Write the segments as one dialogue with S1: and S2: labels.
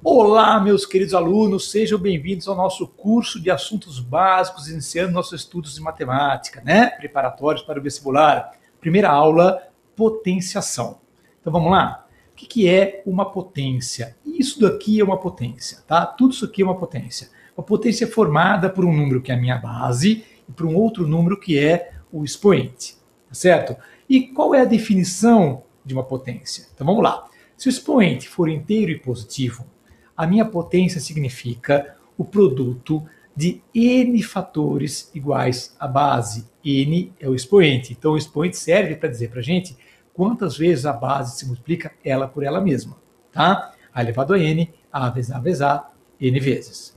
S1: Olá, meus queridos alunos, sejam bem-vindos ao nosso curso de assuntos básicos, iniciando nossos estudos de matemática, né? Preparatórios para o vestibular. Primeira aula, potenciação. Então vamos lá? O que é uma potência? Isso daqui é uma potência, tá? Tudo isso aqui é uma potência. Uma potência é formada por um número que é a minha base e por um outro número que é o expoente, tá certo? E qual é a definição de uma potência? Então vamos lá. Se o expoente for inteiro e positivo, a minha potência significa o produto de n fatores iguais à base. N é o expoente. Então, o expoente serve para dizer para a gente quantas vezes a base se multiplica ela por ela mesma. Tá? A elevado a n, a vezes a vezes a, n vezes.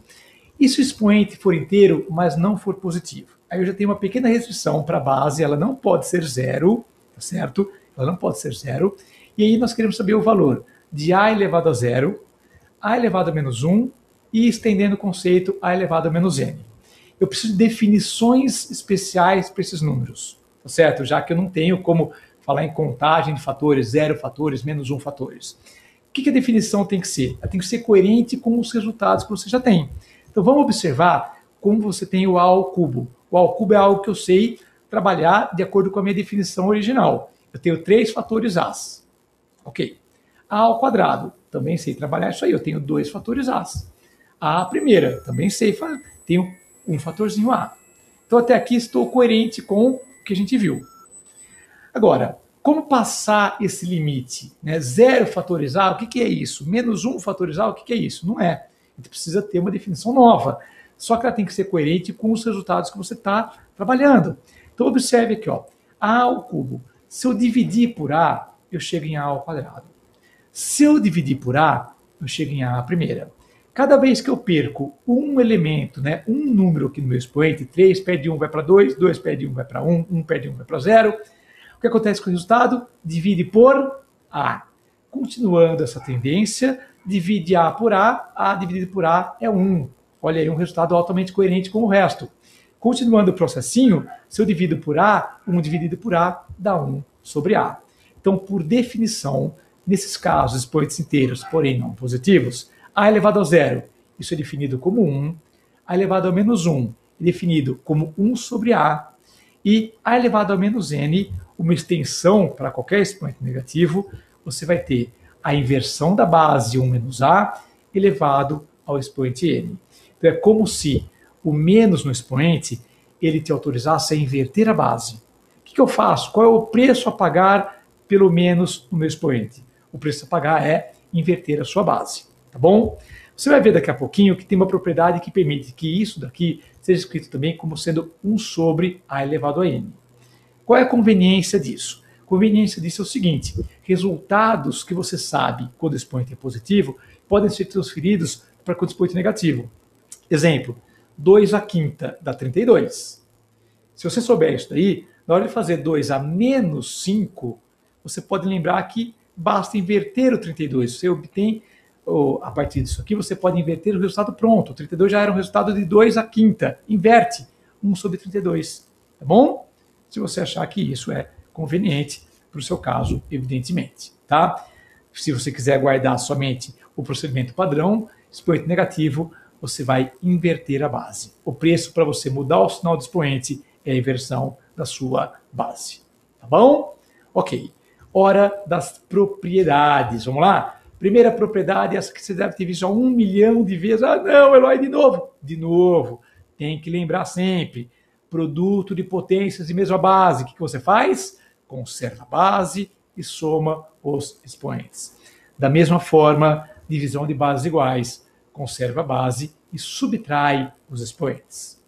S1: E se o expoente for inteiro, mas não for positivo? Aí eu já tenho uma pequena restrição para a base, ela não pode ser zero, tá certo? Ela não pode ser zero. E aí nós queremos saber o valor de a elevado a zero, a elevado a menos 1 e estendendo o conceito a elevado a menos n. Eu preciso de definições especiais para esses números, tá certo? Já que eu não tenho como falar em contagem de fatores, 0 fatores, menos 1 fatores. O que a definição tem que ser? Ela tem que ser coerente com os resultados que você já tem. Então vamos observar como você tem o a ao cubo. O a ao cubo é algo que eu sei trabalhar de acordo com a minha definição original. Eu tenho 3 fatores a's. Ok. A ao quadrado, também sei trabalhar isso aí, eu tenho 2 fatores a. A primeira, também sei, tenho um fatorzinho a. Então até aqui estou coerente com o que a gente viu. Agora, como passar esse limite? Né? 0 fatores a, o que é isso? Menos 1 fatores a, o que é isso? Não é. A gente precisa ter uma definição nova. Só que ela tem que ser coerente com os resultados que você está trabalhando. Então observe aqui, ó, a ao cubo. Se eu dividir por a, eu chego em a ao quadrado. Se eu dividir por a, eu chego em a primeira. Cada vez que eu perco um elemento, né, um número aqui no meu expoente, 3 perde 1 vai para 2, 2 perde 1 vai para 1, 1 perde 1 vai para 0, o que acontece com o resultado? Divide por a. Continuando essa tendência, divide a dividido por a é 1. Olha aí, um resultado altamente coerente com o resto. Continuando o processinho, se eu divido por a, 1 dividido por a dá 1 sobre a. Então, por definição, nesses casos, expoentes inteiros, porém não positivos, a elevado a zero, isso é definido como 1, a elevado a menos 1 é definido como 1 sobre a, e a elevado a menos n, uma extensão para qualquer expoente negativo, você vai ter a inversão da base 1 menos a elevado ao expoente n. Então é como se o menos no expoente, ele te autorizasse a inverter a base. O que eu faço? Qual é o preço a pagar pelo menos no meu expoente? O preço a pagar é inverter a sua base, tá bom? Você vai ver daqui a pouquinho que tem uma propriedade que permite que isso daqui seja escrito também como sendo 1 sobre a elevado a n. Qual é a conveniência disso? A conveniência disso é o seguinte: resultados que você sabe quando o expoente é positivo podem ser transferidos para quando o expoente é negativo. Exemplo, 2 à quinta dá 32. Se você souber isso daí, na hora de fazer 2 a menos 5, você pode lembrar que basta inverter o 32. Você obtém, a partir disso aqui, você pode inverter o resultado pronto. O 32 já era um resultado de 2 à quinta. Inverte 1 sobre 32. Tá bom? Se você achar que isso é conveniente para o seu caso, evidentemente. Tá? Se você quiser guardar somente o procedimento padrão, expoente negativo, você vai inverter a base. O preço para você mudar o sinal do expoente é a inversão da sua base. Tá bom? Ok. Hora das propriedades. Vamos lá? Primeira propriedade, essa que você deve ter visto já 1 milhão de vezes. Ah, não, Eloy, de novo. De novo. Tem que lembrar sempre. Produto de potências de mesma base. O que você faz? Conserva a base e soma os expoentes. Da mesma forma, divisão de bases iguais. Conserva a base e subtrai os expoentes.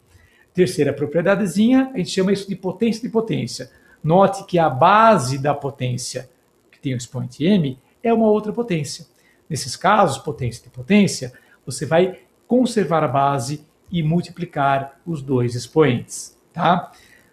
S1: Terceira propriedadezinha, a gente chama isso de potência de potência. Note que a base da potência, que tem o expoente m, é uma outra potência. Nesses casos, potência de potência, você vai conservar a base e multiplicar os dois expoentes. Tá?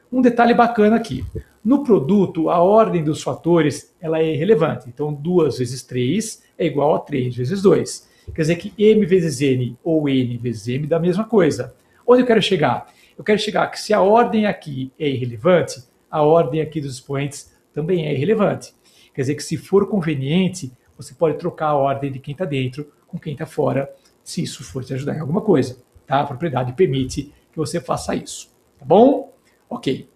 S1: Um detalhe bacana aqui. No produto, a ordem dos fatores ela é irrelevante. Então, 2 vezes 3 é igual a 3 vezes 2. Quer dizer que m vezes n ou n vezes m dá a mesma coisa. Onde eu quero chegar? Eu quero chegar que se a ordem aqui é irrelevante, a ordem aqui dos expoentes também é irrelevante. Quer dizer que se for conveniente, você pode trocar a ordem de quem está dentro com quem está fora, se isso for te ajudar em alguma coisa. Tá? A propriedade permite que você faça isso. Tá bom? Ok.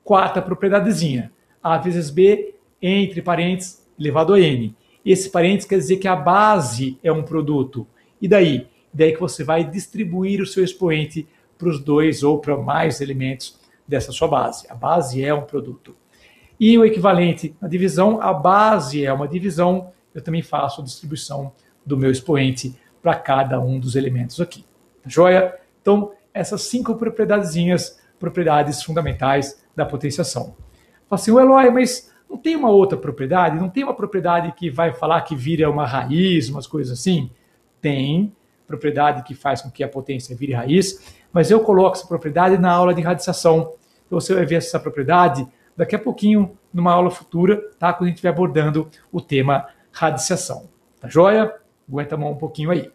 S1: Quarta propriedadezinha. A vezes B, entre parênteses, elevado a N. Esse parênteses quer dizer que a base é um produto. E daí? Daí que você vai distribuir o seu expoente para os dois ou para mais elementos dessa sua base. A base é um produto. E o equivalente na divisão, a base é uma divisão, eu também faço a distribuição do meu expoente para cada um dos elementos aqui. Tá joia? Então, essas 5 propriedadezinhas, propriedades fundamentais da potenciação. Fala assim, Eloy, mas não tem uma outra propriedade? Não tem uma propriedade que vai falar que vira uma raiz, umas coisas assim? Tem propriedade que faz com que a potência vire raiz, mas eu coloco essa propriedade na aula de radiciação. Então, você vai ver essa propriedade daqui a pouquinho, numa aula futura, tá? Quando a gente estiver abordando o tema radiciação. Tá joia? Aguenta a mão um pouquinho aí.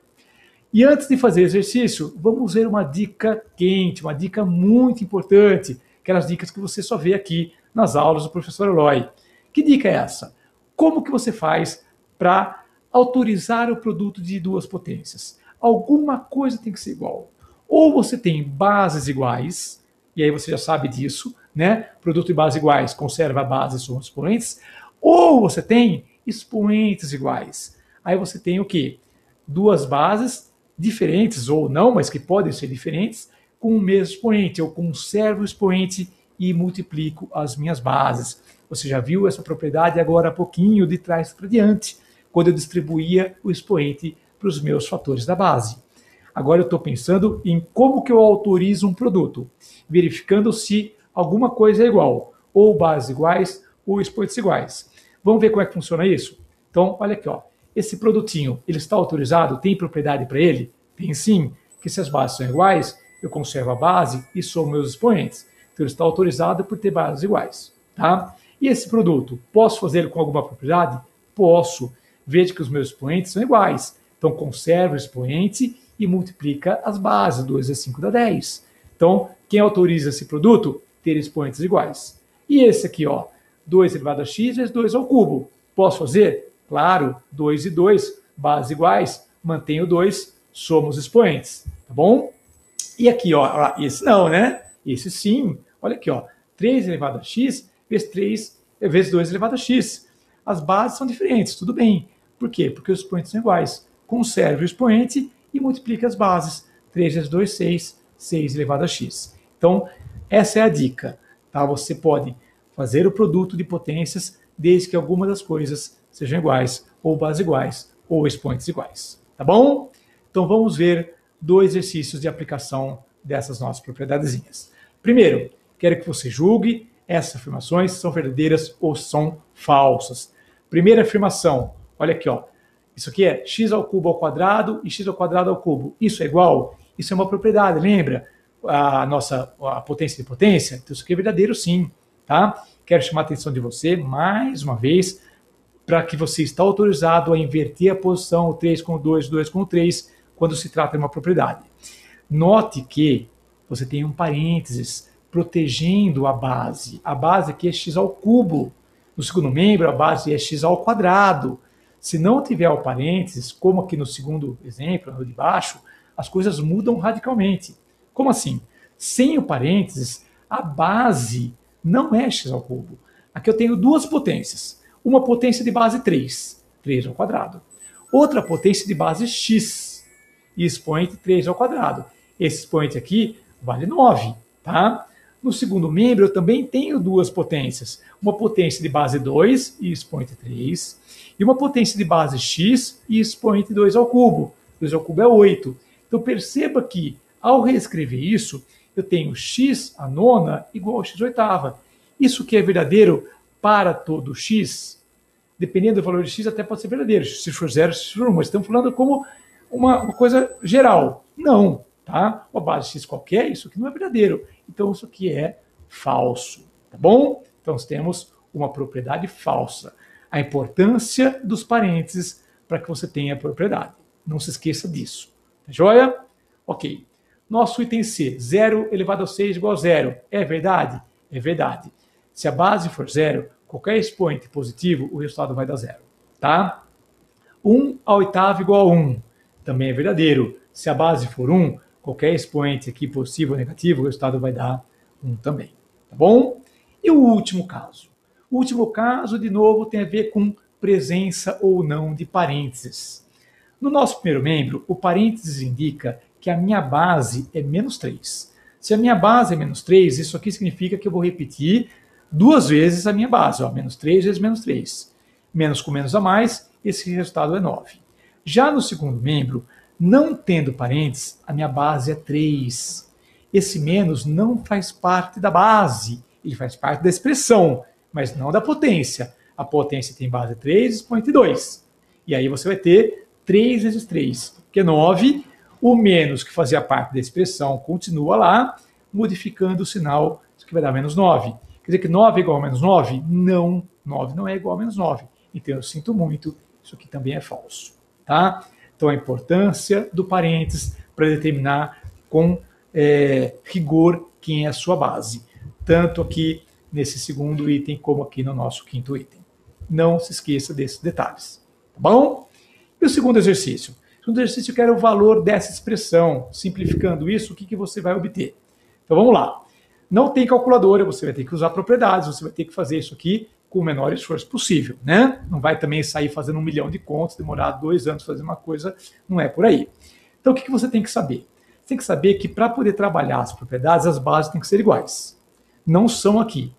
S1: E antes de fazer exercício, vamos ver uma dica quente, uma dica muito importante, aquelas dicas que você só vê aqui nas aulas do professor Eloy. Que dica é essa? Como que você faz para autorizar o produto de duas potências? Alguma coisa tem que ser igual. Ou você tem bases iguais, e aí você já sabe disso, né? Produto e base iguais, conserva a base e soma os expoentes. Ou você tem expoentes iguais. Aí você tem o quê? Duas bases diferentes, ou não, mas que podem ser diferentes, com o mesmo expoente. Eu conservo o expoente e multiplico as minhas bases. Você já viu essa propriedade agora há pouquinho, de trás para diante, quando eu distribuía o expoente para os meus fatores da base. Agora eu estou pensando em como que eu autorizo um produto, verificando se alguma coisa é igual, ou bases iguais, ou expoentes iguais. Vamos ver como é que funciona isso? Então, olha aqui, ó. Esse produtinho, ele está autorizado? Tem propriedade para ele? Tem sim, que se as bases são iguais, eu conservo a base e somo meus expoentes. Então, ele está autorizado por ter bases iguais, tá? E esse produto, posso fazer com alguma propriedade? Posso. Veja que os meus expoentes são iguais. Então, conservo o expoente e multiplica as bases, 2 vezes 5 dá 10. Então, quem autoriza esse produto? Ter expoentes iguais. E esse aqui, ó, 2 elevado a x vezes 2 ao cubo. Posso fazer? Claro, 2 e 2, bases iguais, mantenho 2, somos expoentes, tá bom? E aqui, ó, esse não, né? Esse sim, olha aqui, ó, 3 elevado a x vezes 3 vezes 2 elevado a x. As bases são diferentes, tudo bem. Por quê? Porque os expoentes são iguais. Conserve o expoente e multiplique as bases. 3 vezes 2, 6, 6 elevado a x. Então, essa é a dica, tá? Você pode fazer o produto de potências desde que algumas das coisas sejam iguais, ou bases iguais, ou expoentes iguais, tá bom? Então, vamos ver 2 exercícios de aplicação dessas nossas propriedadezinhas. Primeiro, quero que você julgue essas afirmações são verdadeiras ou são falsas. Primeira afirmação, olha aqui, ó. Isso aqui é x ao cubo ao quadrado e x ao quadrado ao cubo. Isso é igual? Isso é uma propriedade, lembra? A potência de potência? Então, isso aqui é verdadeiro sim, tá? Quero chamar a atenção de você, mais uma vez, para que você está autorizado a inverter a posição, o 3 com o 2, 2 com o 3, quando se trata de uma propriedade. Note que você tem um parênteses protegendo a base. A base aqui é x ao cubo. No segundo membro, a base é x ao quadrado. Se não tiver o parênteses, como aqui no segundo exemplo, no de baixo, as coisas mudam radicalmente. Como assim? Sem o parênteses, a base não é x ao cubo. Aqui eu tenho duas potências. Uma potência de base 3, 3 ao quadrado. Outra potência de base x, e expoente 3 ao quadrado. Esse expoente aqui vale 9, tá? No segundo membro, eu também tenho duas potências. Uma potência de base 2 e expoente 3, e uma potência de base x e expoente 2 ao cubo. 2 ao cubo é 8. Então, perceba que, ao reescrever isso, eu tenho x à nona igual a x oitava. Isso que é verdadeiro para todo x, dependendo do valor de x, até pode ser verdadeiro. Se for 0, se for 1. Mas estamos falando como uma coisa geral. Não, tá? Uma base x qualquer, isso aqui não é verdadeiro. Então, isso aqui é falso, tá bom? Então, nós temos uma propriedade falsa. A importância dos parênteses para que você tenha a propriedade. Não se esqueça disso. Tá joia? Ok. Nosso item C, 0 elevado a 6 igual a 0. É verdade? É verdade. Se a base for 0, qualquer expoente positivo, o resultado vai dar 0. Tá? 1 à oitava igual a 1. também é verdadeiro. Se a base for 1, qualquer expoente aqui positivo ou negativo, o resultado vai dar 1 também. Tá bom? E o último caso? O último caso, de novo, tem a ver com presença ou não de parênteses. No nosso primeiro membro, o parênteses indica que a minha base é menos 3. Se a minha base é menos 3, isso aqui significa que eu vou repetir 2 vezes a minha base. Ó, menos 3 vezes menos 3. Menos com menos a mais, esse resultado é 9. Já no segundo membro, não tendo parênteses, a minha base é 3. Esse menos não faz parte da base, ele faz parte da expressão, mas não da potência. A potência tem base 3, expoente 2. E aí você vai ter 3 vezes 3, que é 9. O menos que fazia parte da expressão continua lá, modificando o sinal, isso que vai dar menos 9. Quer dizer que 9 é igual a menos 9? Não, 9 não é igual a menos 9. Então eu sinto muito, isso aqui também é falso. Tá? Então a importância do parênteses para determinar com rigor quem é a sua base. Tanto aqui nesse segundo item, como aqui no nosso quinto item. Não se esqueça desses detalhes. Tá bom? E o segundo exercício? O segundo exercício eu quero o valor dessa expressão. Simplificando isso, o que você vai obter? Então vamos lá. Não tem calculadora, você vai ter que usar propriedades, você vai ter que fazer isso aqui com o menor esforço possível, né? Não vai também sair fazendo 1 milhão de contas, demorar 2 anos fazer uma coisa, não é por aí. Então o que você tem que saber? Você tem que saber que para poder trabalhar as propriedades, as bases têm que ser iguais. Não são aqui.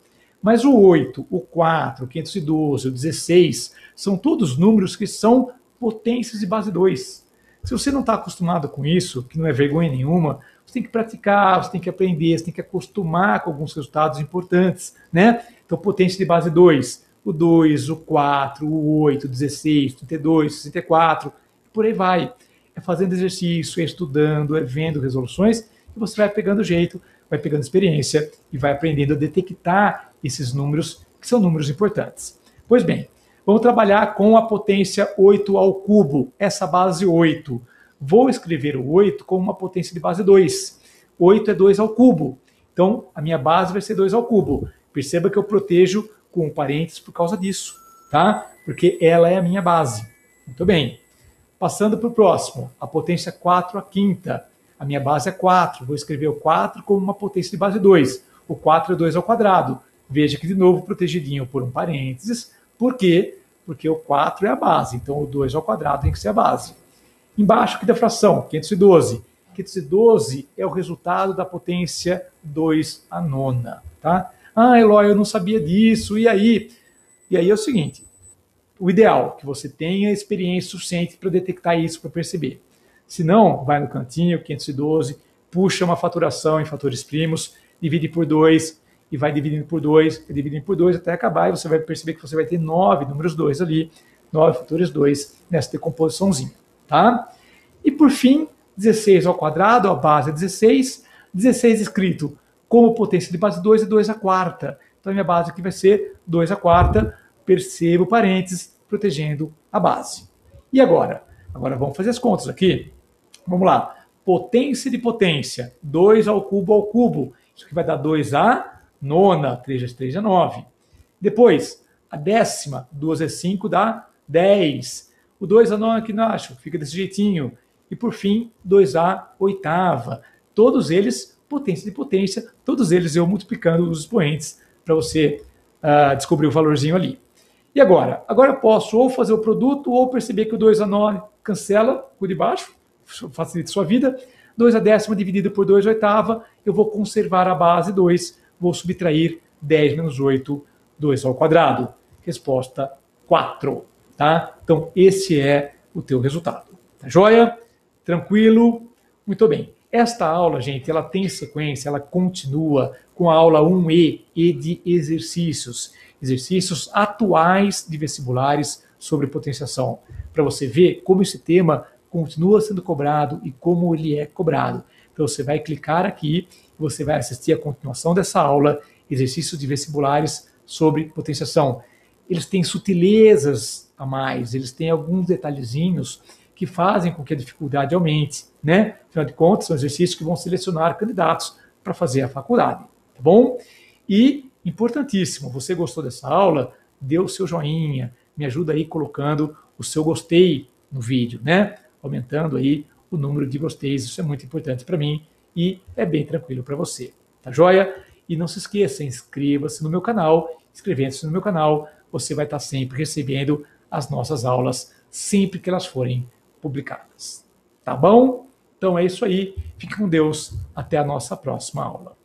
S1: Mas o 8, o 4, o 512, o 16, são todos números que são potências de base 2. Se você não está acostumado com isso, que não é vergonha nenhuma, você tem que praticar, você tem que aprender, você tem que acostumar com alguns resultados importantes, né? Então, potência de base 2, o 2, o 4, o 8, o 16, 32, 64, por aí vai. É fazendo exercício, é estudando, é vendo resoluções, e você vai pegando jeito, vai pegando experiência e vai aprendendo a detectar esses números, que são números importantes. Pois bem, vamos trabalhar com a potência 8 ao cubo, essa base 8. Vou escrever o 8 como uma potência de base 2. 8 é 2 ao cubo. Então, a minha base vai ser 2 ao cubo. Perceba que eu protejo com parênteses por causa disso, tá? Porque ela é a minha base. Muito bem. Passando para o próximo, a potência 4 à quinta. A minha base é 4. Vou escrever o 4 como uma potência de base 2. O 4 é 2 ao quadrado. Veja que, de novo, protegidinho por um parênteses. Por quê? Porque o 4 é a base. Então, o 2 ao quadrado tem que ser a base. Embaixo aqui da fração, 512. 512 é o resultado da potência 2 à nona. Tá? Ah, Eloy, eu não sabia disso. E aí? E aí é o seguinte. O ideal é que você tenha experiência suficiente para detectar isso, para perceber. Se não, vai no cantinho, 512, puxa uma faturação em fatores primos, divide por 2 e vai dividindo por 2, dividindo por 2 até acabar, e você vai perceber que você vai ter 9 números 2 ali, 9 fatores 2 nessa decomposiçãozinha. Tá? E por fim, 16 ao quadrado, a base é 16, 16 escrito como potência de base 2 e 2 à quarta. Então a minha base aqui vai ser 2 à quarta, perceba o parênteses, protegendo a base. E agora? Agora vamos fazer as contas aqui. Vamos lá. Potência de potência, 2 ao cubo. Isso aqui vai dar 2 à nona, 3 vezes 3 é 9. Depois, a décima, 2 vezes 5 dá 10. O 2 à nona aqui embaixo, fica desse jeitinho. E por fim, 2 à oitava. Todos eles, potência de potência, todos eles eu multiplicando os expoentes para você descobrir o valorzinho ali. E agora? Agora eu posso ou fazer o produto ou perceber que o 2 à nona cancela por debaixo, facilita a sua vida. 2 à décima dividido por 2 à oitava, eu vou conservar a base 2, vou subtrair 10 menos 8, 2 ao quadrado. Resposta 4. Tá? Então esse é o teu resultado. Tá joia? Tranquilo? Muito bem. Esta aula, gente, ela tem sequência, ela continua com a aula 1E, E de exercícios. Exercícios atuais de vestibulares sobre potenciação. Para você ver como esse tema continua sendo cobrado e como ele é cobrado. Então você vai clicar aqui, você vai assistir a continuação dessa aula, exercícios de vestibulares sobre potenciação. Eles têm sutilezas a mais, eles têm alguns detalhezinhos que fazem com que a dificuldade aumente, né? Afinal de contas, são exercícios que vão selecionar candidatos para fazer a faculdade, tá bom? E, importantíssimo, você gostou dessa aula? Dê o seu joinha, me ajuda aí colocando o seu gostei no vídeo, né? aumentando aí o número de gosteis. Isso é muito importante para mim e é bem tranquilo para você. Tá joia? E não se esqueça, inscreva-se no meu canal. Inscrevendo-se no meu canal, você vai estar sempre recebendo as nossas aulas, sempre que elas forem publicadas. Tá bom? Então é isso aí. Fique com Deus. Até a nossa próxima aula.